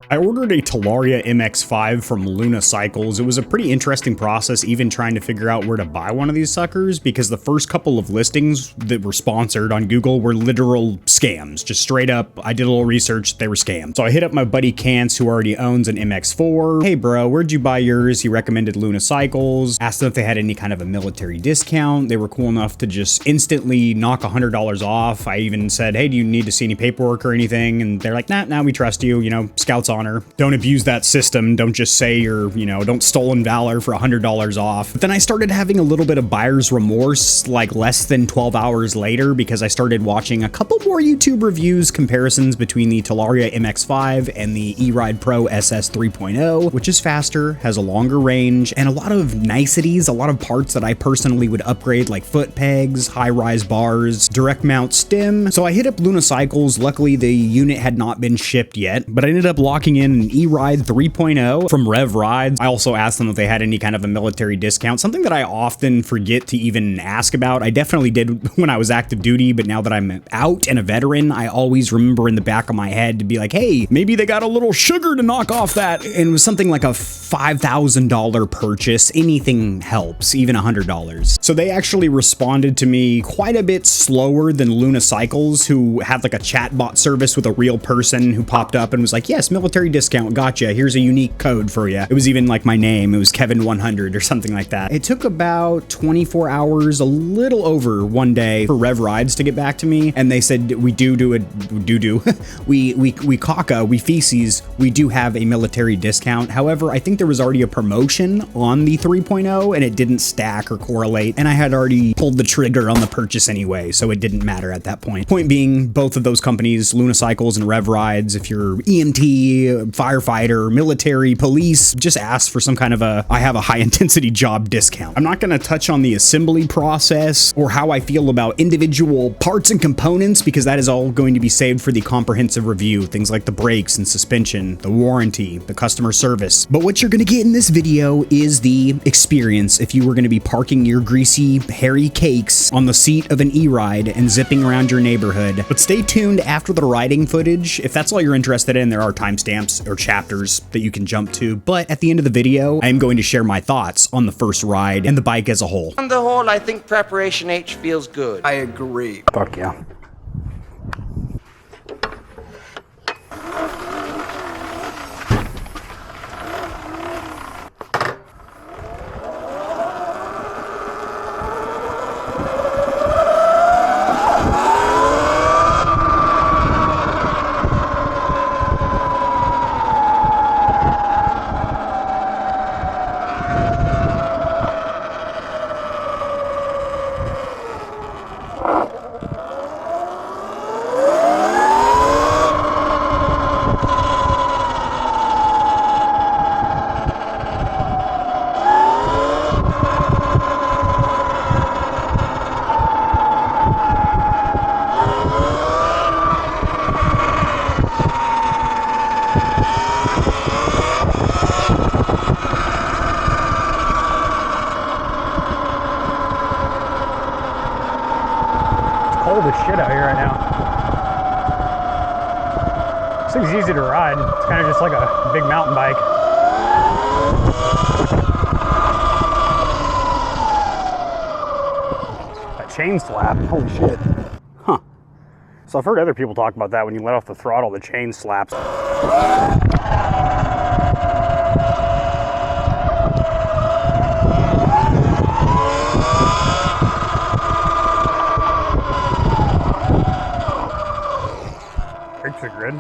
I ordered a Talaria MX5 from Luna Cycles. It was a pretty interesting process even trying to figure out where to buy one of these suckers, because the first couple of listings that were sponsored on Google were literal scams. Just straight up, I did a little research, they were scams. So I hit up my buddy Cance, who already owns an MX4. Hey bro, where'd you buy yours? He recommended Luna Cycles. Asked them if they had any kind of a military discount. They were cool enough to just instantly knock $100 off. I even said, hey, do you need to see any paperwork or anything? And they're like, nah, we trust you, you know, Scout's honor. Don't abuse that system. Don't just say you're, don't stolen valor for $100 off. But then I started having a little bit of buyer's remorse like less than 12 hours later, because I started watching a couple more YouTube reviews, comparisons between the Talaria MX5 and the E-Ride Pro SS 3.0, which is faster, has a longer range, and a lot of niceties, a lot of parts that I personally would upgrade, like foot pegs, high-rise bars, direct mount stem. So I hit up Luna Cycles. Luckily, the unit had not been shipped yet, but I ended up locking in an E-Ride 3.0 from Rev Rides. I also asked them if they had any kind of a military discount, something that I often forget to even ask about. I definitely did when I was active duty, but now that I'm out and a veteran, I always remember in the back of my head to be like, hey, maybe they got a little sugar to knock off that. And it was something like a $5,000 purchase. Anything helps, even $100. So they actually responded to me quite a bit slower than Luna Cycles, who had like a chatbot service with a real person who popped up and was like, yes, military discount, gotcha, here's a unique code for you. It was even like my name, it was Kevin100 or something like that. It took about 24 hours, a little over one day, for Rev Rides to get back to me, and they said, we feces, we do have a military discount. However, I think there was already a promotion on the 3.0 and it didn't stack or correlate, and I had already pulled the trigger on the purchase anyway, so it didn't matter at that point. Point being, both of those companies, Luna Cycles and Rev Rides, if you're EMT, firefighter, military, police, just ask for some kind of I have a high intensity job discount. I'm not going to touch on the assembly process or how I feel about individual parts and components, because that is all going to be saved for the comprehensive review. Things like the brakes and suspension, the warranty, the customer service. But what you're going to get in this video is the experience if you were going to be parking your greasy, hairy cakes on the seat of an E-Ride and zipping around your neighborhood. But stay tuned after the riding footage. If that's all you're interested in, there are timestamps or chapters that you can jump to. But at the end of the video, I am going to share my thoughts on the first ride and the bike as a whole. On the whole, I think Preparation H feels good. I agree. Fuck yeah. Cold as shit out here right now. This thing's easy to ride. It's kind of just like a big mountain bike. That chain slap, holy shit. Huh. So I've heard other people talk about that when you let off the throttle, the chain slaps. Brakes are good.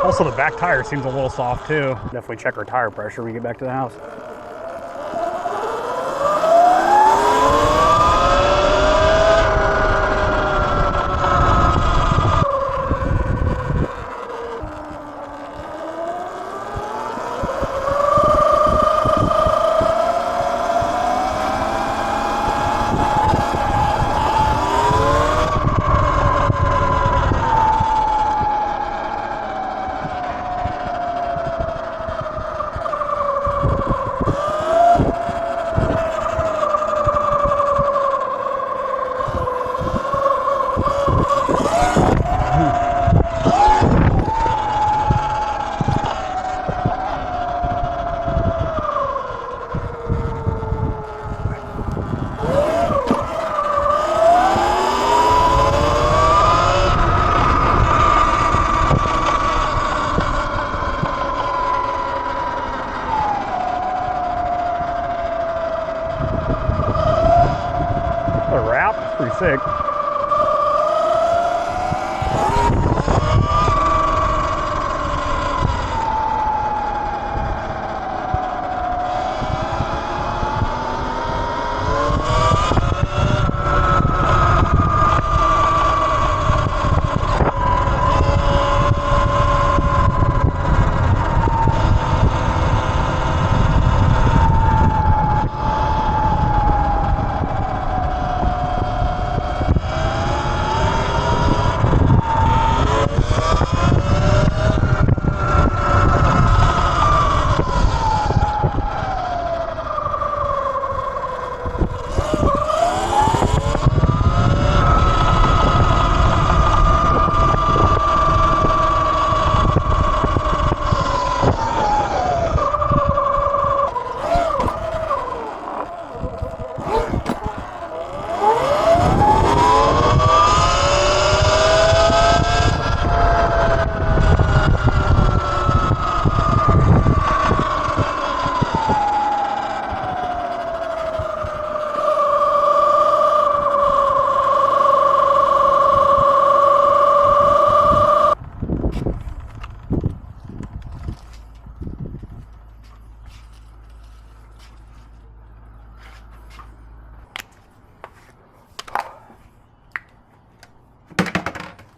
Also, the back tire seems a little soft too. Definitely check our tire pressure when we get back to the house. pretty sick.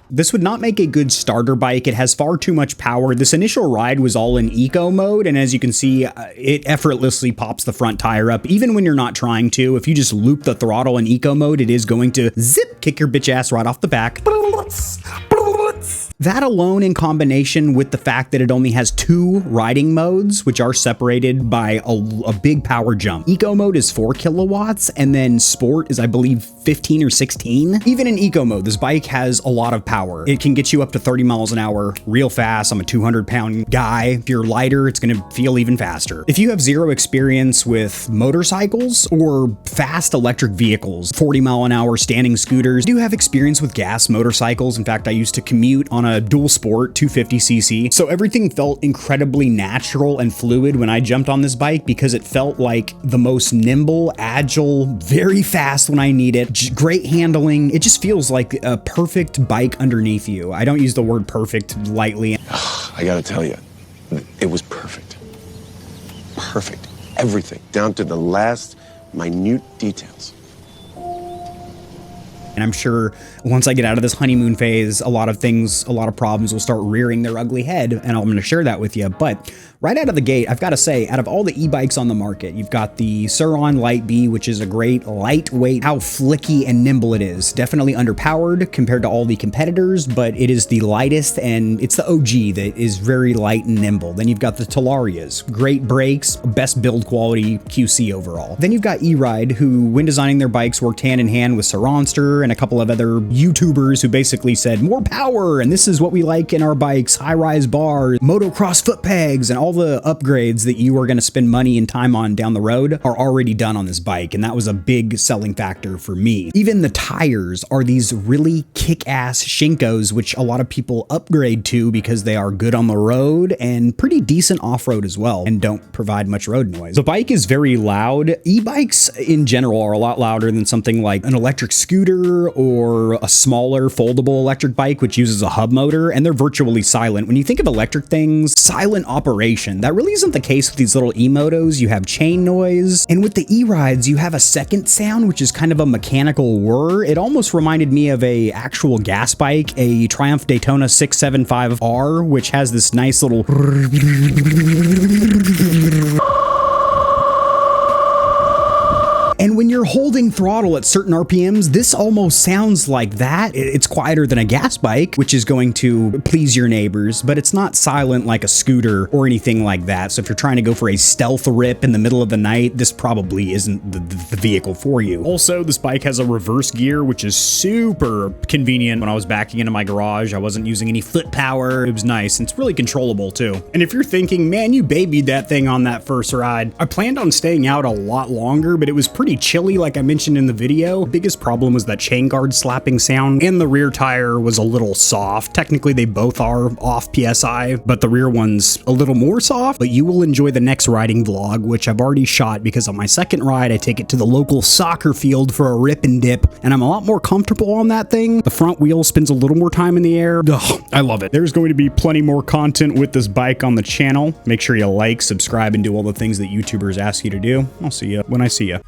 This would not make a good starter bike. It has far too much power. This initial ride was all in eco mode, and as you can see, it effortlessly pops the front tire up, even when you're not trying to. If you just loop the throttle in eco mode, it is going to zip, kick your bitch ass right off the back. That alone, in combination with the fact that it only has 2 riding modes, which are separated by a big power jump. Eco mode is 4 kilowatts, and then sport is, I believe, 15 or 16. Even in eco mode, this bike has a lot of power. It can get you up to 30 miles an hour real fast. I'm a 200-pound guy. If you're lighter, it's gonna feel even faster. If you have zero experience with motorcycles or fast electric vehicles, 40-mile-an-hour standing scooters, do have experience with gas motorcycles. In fact, I used to commute on a dual sport 250cc. So everything felt incredibly natural and fluid when I jumped on this bike because it felt like the most nimble, agile, very fast when I need it, great handling. It just feels like a perfect bike underneath you. I don't use the word perfect lightly. I gotta tell you, it was perfect. Perfect. Everything, down to the last minute details. And I'm sure once I get out of this honeymoon phase, a lot of problems will start rearing their ugly head, and I'm going to share that with you. But right out of the gate, I've got to say, out of all the e-bikes on the market, you've got the Surron Light B, which is a great lightweight, how flicky and nimble it is. Definitely underpowered compared to all the competitors, but it is the lightest, and it's the OG that is very light and nimble. Then you've got the Talarias, great brakes, best build quality QC overall. Then you've got E-Ride, who, when designing their bikes, worked hand in hand with Surronster and a couple of other YouTubers who basically said, more power, and this is what we like in our bikes, high-rise bars, motocross foot pegs, and all the upgrades that you are going to spend money and time on down the road are already done on this bike, and that was a big selling factor for me. Even the tires are these really kick-ass Shinkos, which a lot of people upgrade to because they are good on the road and pretty decent off-road as well, and don't provide much road noise. The bike is very loud. E-bikes in general are a lot louder than something like an electric scooter or a smaller foldable electric bike, which uses a hub motor, and they're virtually silent. When you think of electric things, silent operation, that really isn't the case with these little e-motos. You have chain noise, and with the e-rides, you have a second sound, which is kind of a mechanical whir. It almost reminded me of a actual gas bike, a Triumph Daytona 675R, which has this nice little And when you're holding throttle at certain RPMs, this almost sounds like that. It's quieter than a gas bike, which is going to please your neighbors, but it's not silent like a scooter or anything like that. So if you're trying to go for a stealth rip in the middle of the night, this probably isn't the vehicle for you. Also, this bike has a reverse gear, which is super convenient. When I was backing into my garage, I wasn't using any foot power. It was nice, and it's really controllable too. And if you're thinking, man, you babied that thing on that first ride, I planned on staying out a lot longer, but it was pretty chilly belly like I mentioned in the video. Biggest problem was that chain guard slapping sound, and the rear tire was a little soft. Technically they both are off PSI, but the rear one's a little more soft. But you will enjoy the next riding vlog, which I've already shot, because on my second ride I take it to the local soccer field for a rip and dip, and I'm a lot more comfortable on that thing. The front wheel spends a little more time in the air. Ugh, I love it. There's going to be plenty more content with this bike on the channel. Make sure you like, subscribe, and do all the things that YouTubers ask you to do. I'll see you when I see you.